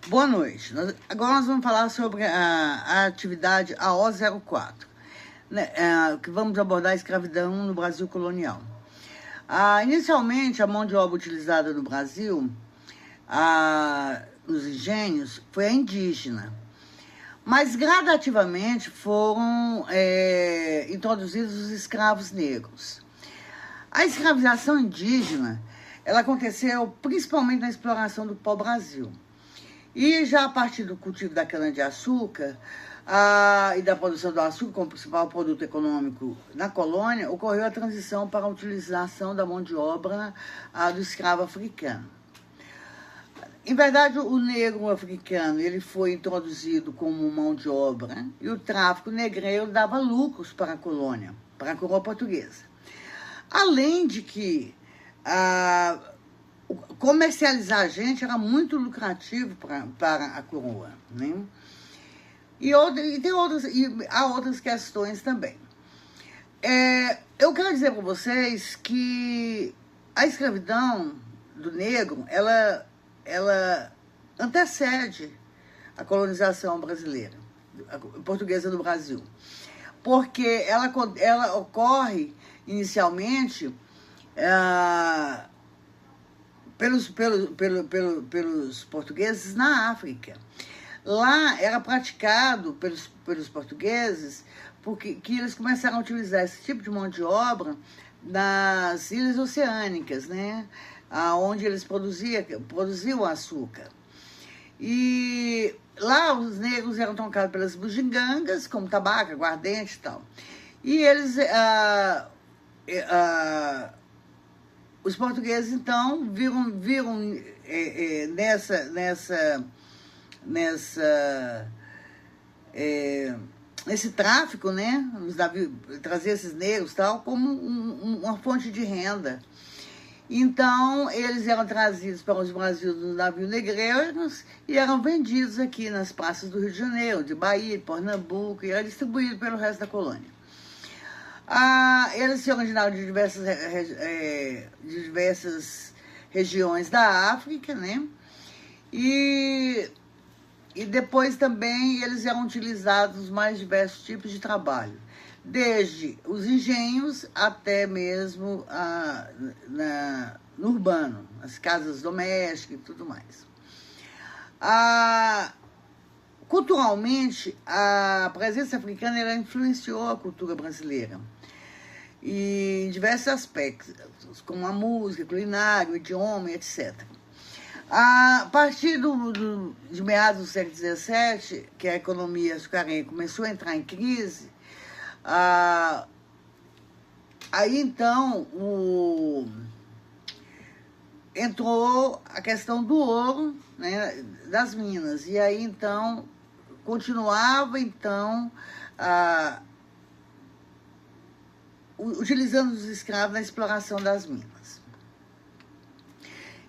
Boa noite. Agora nós vamos falar sobre a atividade AO04, né, que vamos abordar a escravidão no Brasil colonial. Inicialmente, a mão de obra utilizada no Brasil, nos engenhos, foi a indígena, mas gradativamente foram introduzidos os escravos negros. A escravização indígena, ela aconteceu principalmente na exploração do pau-brasil. E já a partir do cultivo da cana-de-açúcar e da produção do açúcar como principal produto econômico na colônia, ocorreu a transição para a utilização da mão de obra do escravo africano. Em verdade, o negro africano ele foi introduzido como mão de obra e o tráfico negreiro dava lucros para a colônia, para a coroa portuguesa. Além de que comercializar a gente era muito lucrativo para a coroa, né? E há outras questões também. Eu quero dizer para vocês que a escravidão do negro, ela antecede a colonização brasileira, a portuguesa do Brasil, porque ela ocorre inicialmente pelos portugueses na África. Lá era praticado pelos portugueses porque eles começaram a utilizar esse tipo de mão de obra nas ilhas oceânicas, né? Onde eles produziam açúcar. E lá os negros eram trocados pelas bugigangas, como tabaco, aguardente e tal. E eles... os portugueses, então, viram nesse tráfico, né, os navios, trazer esses negros tal, como uma fonte de renda. Então, eles eram trazidos para os Brasil nos navios negreiros e eram vendidos aqui nas praças do Rio de Janeiro, de Bahia, de Pernambuco, e era distribuído pelo resto da colônia. Eles se originaram de diversas regiões da África, né? E depois também eles eram utilizados nos mais diversos tipos de trabalho, desde os engenhos até mesmo no urbano, as casas domésticas e tudo mais. Culturalmente, a presença africana ela influenciou a cultura brasileira em diversos aspectos, como a música, a culinária, o idioma, etc. A partir de meados do século XVII, que a economia açucarense começou a entrar em crise, aí então entrou a questão do ouro, né, das minas, e aí então continuava então utilizando os escravos na exploração das minas.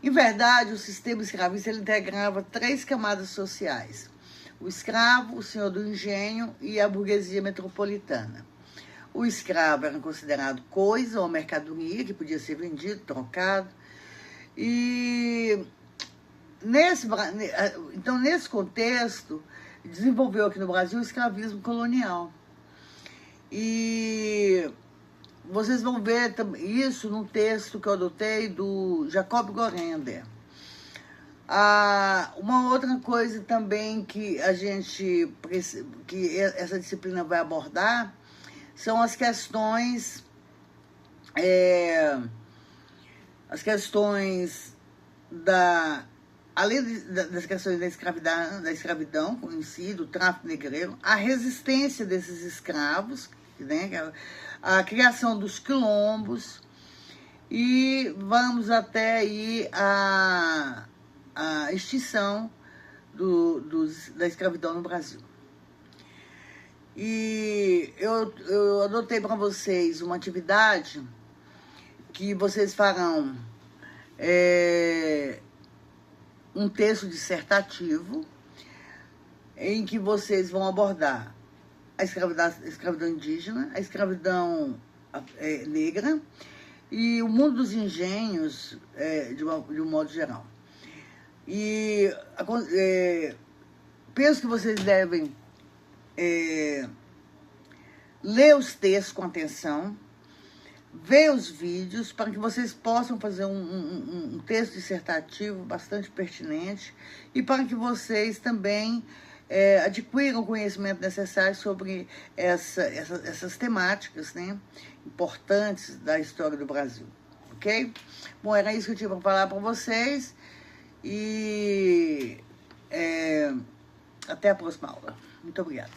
Em verdade, o sistema escravista ele integrava 3 camadas sociais: o escravo, o senhor do engenho e a burguesia metropolitana. O escravo era considerado coisa ou mercadoria que podia ser vendido, trocado. E então, nesse contexto, desenvolveu aqui no Brasil o escravismo colonial. E vocês vão ver isso num texto que eu adotei do Jacob Gorender. Uma outra coisa também que que essa disciplina vai abordar são as questões além das questões da escravidão em si, do tráfico negreiro, a resistência desses escravos, né, a criação dos quilombos, e vamos até aí a extinção da escravidão no Brasil. E eu adotei para vocês uma atividade que vocês farão um texto dissertativo em que vocês vão abordar a escravidão indígena, a escravidão negra e o mundo dos engenhos de um modo geral. E penso que vocês devem ler os textos com atenção, ver os vídeos, para que vocês possam fazer um texto dissertativo bastante pertinente e para que vocês também adquiram o conhecimento necessário sobre essas temáticas, né, importantes da história do Brasil, ok? Bom, era isso que eu tinha para falar para vocês e até a próxima aula. Muito obrigada.